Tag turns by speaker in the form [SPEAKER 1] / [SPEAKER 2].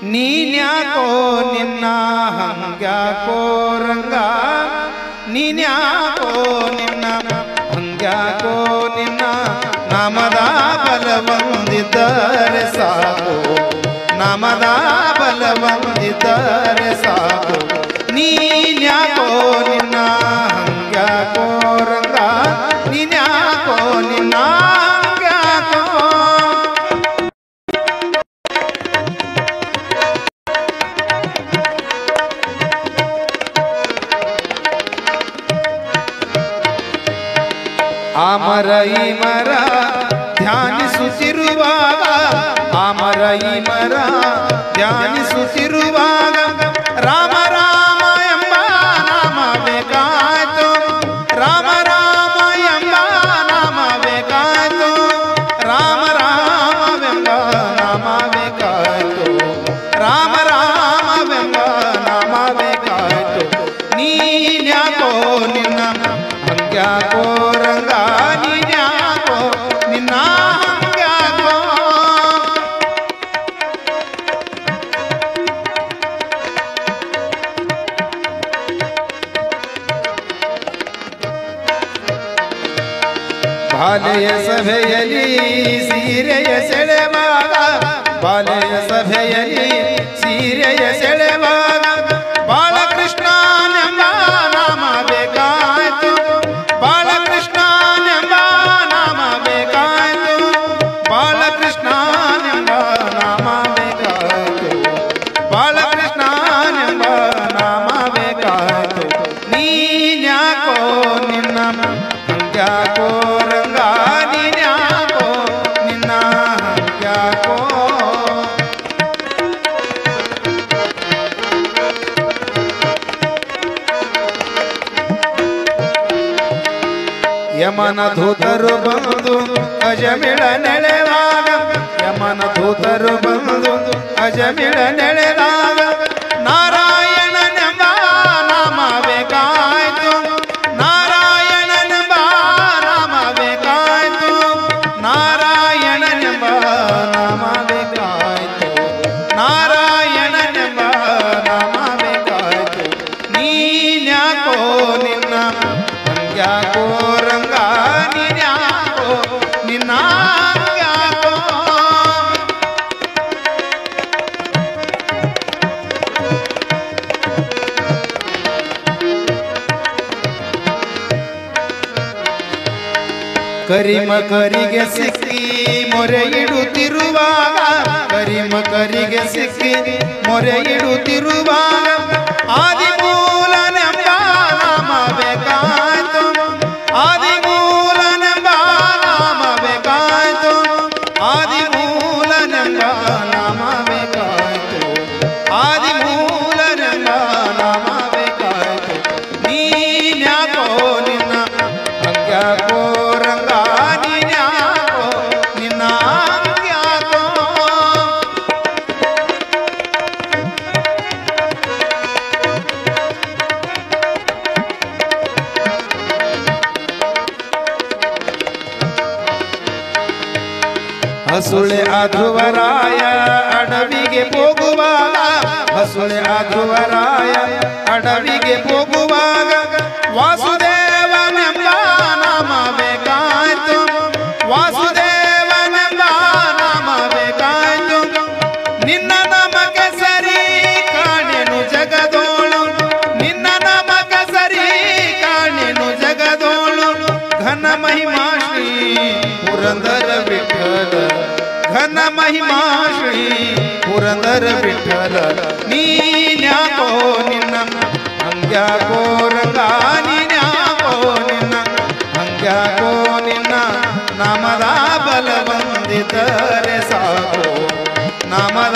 [SPEAKER 1] ನೀನ್ಯಾಕೋ ನಿನ್ನ ಹಂಗ್ಯಾಕೋ ರಂಗ ನೀನ್ಯಾಕೋ ನಿನ್ನ ಹಂಗ್ಯಾಕೋ ನಿನ್ನ ನಾಮದ ಬಲವಂದಿದ್ದರೆ ಸಾಕು ನಾಮದ ಬಲವಂದಿದ್ದರೆ ಸಾಕು ನೀನ್ಯಾಕೋ ನಿನ್ನ ಹಂಗ್ಯಾಕೋ ರಂಗ ನೀನ್ಯಾಕೋ ನಿನ್ನ ಹಂಗ್ಯಾಕೋ ಆಮರ ಈ ಮರ ಧ್ಯಾನಿಸುತ್ತಿರುವಾಗ ಆಮರ ಈ ಮರ ಧ್ಯಾನಿಸುತ್ತಿರುವಾಗ ರಾಮ ರಾಮ ಎಂಬ ನಾಮ ಬೇಕಾಯ್ತು ರಾಮ ರಾಮ ಎಂಬ ನಾಮ ಬೇಕಾಯ್ತು ರಾಮ ರಾಮವೆಂಬ ನಾಮ ಬೇಕಾಯ್ತು ರಾಮ ರಾಮವೆಂಬ ನಾಮ ಬೇಕಾಯ್ತು ನೀನ್ಯಾಕೋ ನಿನ್ನ ಹಂಗ್ಯಾಕೋ ರಂಗ ನೀನ್ಯಾಕೋ ನಿನ್ನ ಹಂಗ್ಯಾಕೋ ಬಾಲೆಯ ಸಭೆಯಲ್ಲಿ ಸೀರೆಯ ಸೆಳೆವಾಗ ಬಾಲೆಯ ಸಭೆಯಲ್ಲಿ ಸೀರೆಯ ಸೆಳೆವಾಗ ಬಾಲಕೃಷ್ಣನೆಂಬ ನಾಮ ಬೇಕಾಯ್ತು ಬಾಲಕೃಷ್ಣನೆಂಬ ನಾಮ ಬೇಕಾಯ್ತು ಬಾಲಕೃಷ್ಣನೆಂಬ ನಾಮ ಬೇಕಾಯ್ತು ಬಾಲಕೃಷ್ಣನೆಂಬ ನಾಮ ಬೇಕಾಯ್ತು ನೀನ್ಯಾಕೋ ನಿನ್ನ ಹಂಗ್ಯಾಕೋ ರಂಗ ನೀನ್ಯಾಕೋ ನಿನ್ನ ಹಂಗ್ಯಾಕೋ ಯಮನ ದೂತರು ಬಂದು ಅಜಮಿಳ ನೆಳೆದಾಗ ಯಮನ ದೂತರು ಬಂದು ಅಜಮಿಳ ನೆಳೆದಾಗ ನಾರಾಯಣನೆಂಬ ನಾಮ ಬೇಕಾಯ್ತು ನಾರಾಯಣನೆಂಬ ನಾಮ ಬೇಕಾಯ್ತು ನಾರಾಯಣನೆಂಬ ನಾಮ ಬೇಕಾಯ್ತು ನಾರಾಯಣನೆಂಬ ನಾಮ ಬೇಕಾಯ್ತು ನೀನ್ಯಾಕೋ ನಿನ್ನ ಹಂಗ್ಯಾಕೋ ರಂಗ ನೀನ್ಯಾಕೋ ನಿನ್ನ ಹಂಗ್ಯಾಕೋ ಕರಿಮ ಕರಿಗೆ ಸಿಕ್ಕಿ ಮೊರೆ ಇಡುತ್ತಿರುವಾಗ ಕರಿಮ ಕರಿಗೆ ಸಿಕ್ಕಿ ಮೊರೆ ಇಡುತ್ತಿರುವಾಗ ಆದಿಮೂಲನೆಂಬ ನಾಮ ಬೇಕಾಯ್ತು ಆದಿಮೂಲನೆಂಬ ನಾಮ ಬೇಕಾಯ್ತು ಆದಿಮೂಲನೆಂಬ ನಾಮ ಬೇಕಾಯ್ತು ಆದಿಮೂಲನೆಂಬ ನಾಮ ಬೇಕಾಯ್ತು ನೀನ್ಯಾಕೋ ನಿನ್ನ ಹಂಗ್ಯಾಕೋ ರಂಗ ನೀನ್ಯಾಕೋ ನಿನ್ನ ಹಂಗ್ಯಾಕೋ ಹಸುಳೆ ಧ್ರುವರಾಯ ಅಡವಿಗೆ ಹೋಗುವಾಗ ಹಸುಳೆ ಧ್ರುವರಾಯ ಅಡವಿಗೆ ಹೋಗುವಾಗ ವಾಸುದೇವನೆಂಬ ನಾಮ ಬೇಕಾಯ್ತು ವಾಸುದೇವನೆಂಬ ನಾಮ ಬೇಕಾಯ್ತು ನಿನ್ನ ನಮಕ ಸರಿ ಕಾಣೆನು ಜಗದೋಳು ನಿನ್ನ ನಮಕ ಸರಿ ಕಾಣೆನು ಜಗದೋಳು ಘನ ಮಹಿಮಾ ಶ್ರೀ ಪುರಂದರ ವಿಠಲ ಘನ ಮಹಿಮಾ ಶ್ರೀ ಪುರಂದರ ವಿಠಲ ನೀನ್ಯಾಕೋ ನಿನ್ನ ಹಂಗ್ಯಾಕೋ ರಂಗ ನೀನ್ಯಾಕೋ ನಿನ್ನ ಹಂಗ್ಯಾಕೋ ನಿನ್ನ ನಾಮದ ಬಲವಂದಿದ್ದರೆ ಸಾಕು ನಾಮದ